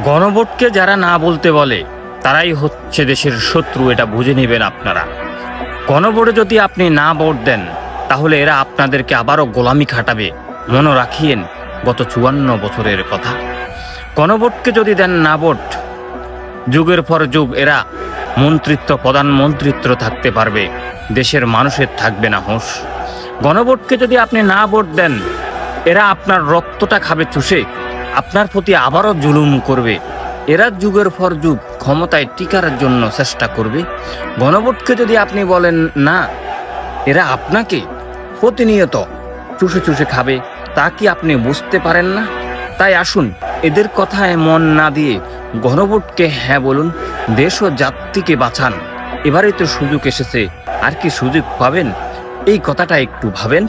গণভোটকে যারা না বলতে বলে তারাই হচ্ছে দেশের শত্রু, এটা বুঝে নেবেন আপনারা। গণভোটে যদি আপনি না ভোট দেন তাহলে এরা আপনাদেরকে আবারও গোলামি খাটাবে, মনে রাখিয়েন গত 54 বছরের কথা। গণভোটকে যদি দেন না ভোট, যুগের পর যুগ এরা মন্ত্রিত্ব, প্রধানমন্ত্রিত্ব থাকতে পারবে, দেশের মানুষের থাকবে না হুঁশ। গণভোটকে যদি আপনি না ভোট দেন, এরা আপনার রক্তটা খাবে চুষে, আপনার প্রতি আবারও জুলুম করবে। এরা যুগের পর যুগ ক্ষমতায় টিকার জন্য চেষ্টা করবে। গণভোটকে যদি আপনি বলেন না, এরা আপনাকে প্রতিনিয়ত চুষে চুষে খাবে, তা কি আপনি বুঝতে পারেন না? তাই আসুন, এদের কথায় মন না দিয়ে গণভোটকে হ্যাঁ বলুন, দেশ ও জাতিকে বাঁচান। এবারে তো সুযোগ এসেছে, আর কি সুযোগ পাবেন? এই কথাটা একটু ভাবেন।